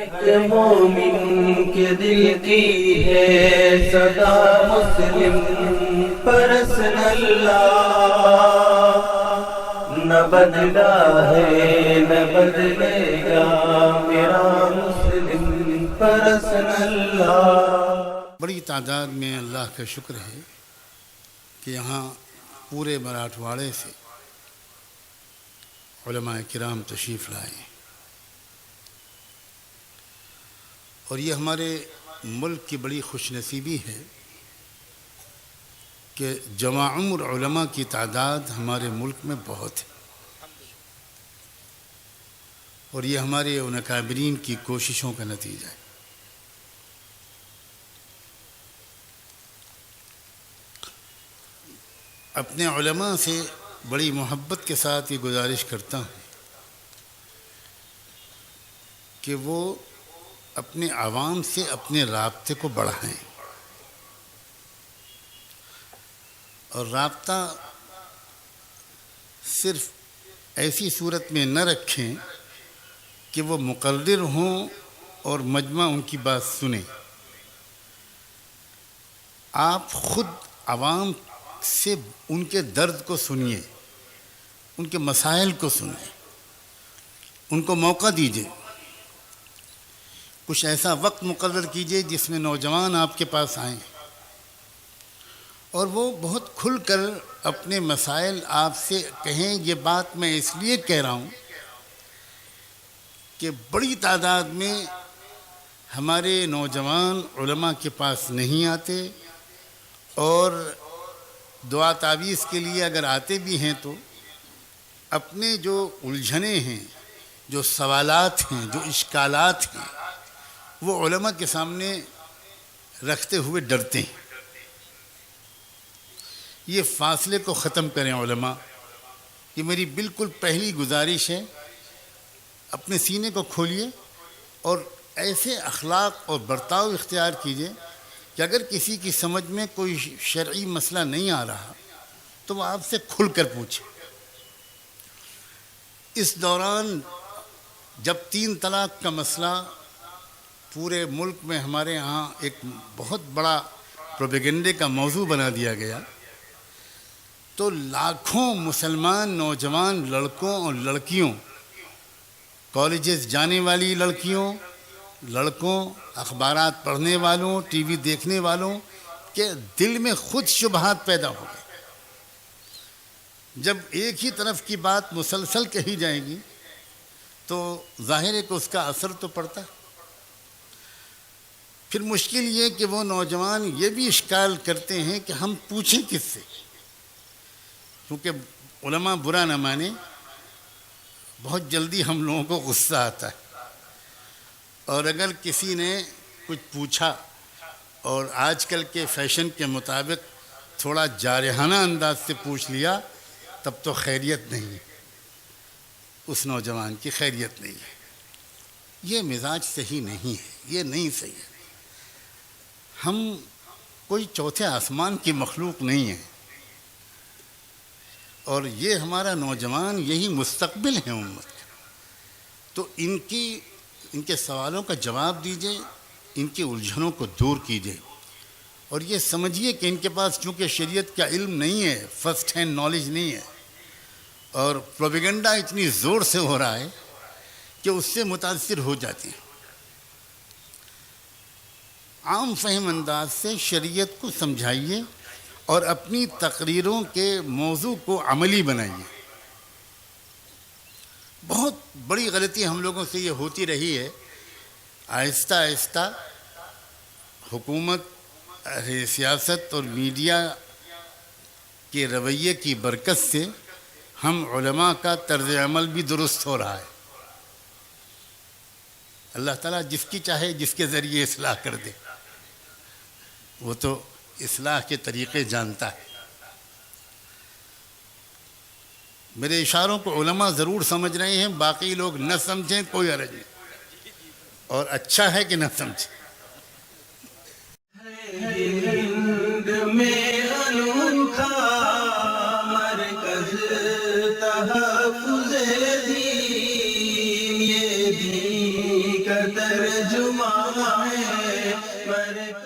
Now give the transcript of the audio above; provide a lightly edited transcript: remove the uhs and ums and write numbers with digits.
ایک مومن کے دل کی ہے صدا مسلم پرسن اللہ، نہ بدلا ہے نہ بدلے گا میرا مسلم پرسن اللہ۔ بڑی تعداد میں اللہ کا شکر ہے کہ یہاں پورے مراٹھواڑے سے علماء کرام تشریف لائے، اور یہ ہمارے ملک کی بڑی خوش نصیبی ہے کہ جمع عمر علماء کی تعداد ہمارے ملک میں بہت ہے، اور یہ ہمارے ان اکابرین کی کوششوں کا نتیجہ ہے۔ اپنے علماء سے بڑی محبت کے ساتھ یہ گزارش کرتا ہوں کہ وہ اپنے عوام سے اپنے رابطے کو بڑھائیں، اور رابطہ صرف ایسی صورت میں نہ رکھیں کہ وہ مقرر ہوں اور مجمع ان کی بات سنیں۔ آپ خود عوام سے ان کے درد کو سنیے، ان کے مسائل کو سنیے، ان کو موقع دیجیے، کچھ ایسا وقت مقرر کیجیے جس میں نوجوان آپ کے پاس آئیں اور وہ بہت کھل کر اپنے مسائل آپ سے کہیں۔ یہ بات میں اس لیے کہہ رہا ہوں کہ بڑی تعداد میں ہمارے نوجوان علماء کے پاس نہیں آتے، اور دعا تعویذ کے لیے اگر آتے بھی ہیں تو اپنے جو الجھنے ہیں، جو سوالات ہیں، جو اشکالات ہیں، وہ علماء کے سامنے رکھتے ہوئے ڈرتے ہیں۔ یہ فاصلے کو ختم کریں علماء، یہ میری بالکل پہلی گزارش ہے۔ اپنے سینے کو کھولیے اور ایسے اخلاق اور برتاؤ اختیار کیجیے کہ اگر کسی کی سمجھ میں کوئی شرعی مسئلہ نہیں آ رہا تو وہ آپ سے کھل کر پوچھے۔ اس دوران جب 3 طلاق کا مسئلہ پورے ملک میں ہمارے ہاں ایک بہت بڑا پروپیگنڈے کا موضوع بنا دیا گیا، تو لاکھوں مسلمان نوجوان لڑکوں اور لڑکیوں، کالجز جانے والی لڑکیوں، لڑکوں، اخبارات پڑھنے والوں، ٹی وی دیکھنے والوں کے دل میں خود شبہات پیدا ہو گئے۔ جب ایک ہی طرف کی بات مسلسل کہی جائے گی تو ظاہر ہے کہ اس کا اثر تو پڑتا ہے۔ پھر مشکل یہ کہ وہ نوجوان یہ بھی اشکال کرتے ہیں کہ ہم پوچھیں کس سے، کیونکہ علماء برا نہ مانے، بہت جلدی ہم لوگوں کو غصہ آتا ہے، اور اگر کسی نے کچھ پوچھا اور آج کل کے فیشن کے مطابق تھوڑا جارحانہ انداز سے پوچھ لیا، تب تو خیریت نہیں ہے، اس نوجوان کی خیریت نہیں ہے۔ یہ مزاج صحیح نہیں ہے، یہ نہیں صحیح ہے۔ ہم کوئی چوتھے آسمان کی مخلوق نہیں ہیں، اور یہ ہمارا نوجوان، یہی مستقبل ہے امت کا۔ تو ان کے سوالوں کا جواب دیجیے، ان کی الجھنوں کو دور کیجیے، اور یہ سمجھیے کہ ان کے پاس چونکہ شریعت کا علم نہیں ہے، فرسٹ ہینڈ نالج نہیں ہے، اور پروپیگنڈا اتنی زور سے ہو رہا ہے کہ اس سے متاثر ہو جاتے ہیں۔ عام فہم انداز سے شریعت کو سمجھائیے اور اپنی تقریروں کے موضوع کو عملی بنائیے۔ بہت بڑی غلطی ہم لوگوں سے یہ ہوتی رہی ہے، آہستہ آہستہ حکومت، سیاست اور میڈیا کے رویے کی برکت سے ہم علماء کا طرز عمل بھی درست ہو رہا ہے۔ اللہ تعالیٰ جس کی چاہے جس کے ذریعے اصلاح کر دے، وہ تو اصلاح کے طریقے جانتا ہے۔ میرے اشاروں کو علماء ضرور سمجھ رہے ہیں، باقی لوگ نہ سمجھیں کوئی حرج نہیں، اور اچھا ہے کہ نہ سمجھیں۔ ہند میں انوکھا مرکز تحفظ دین، یہ دین کا ترجمہ ہے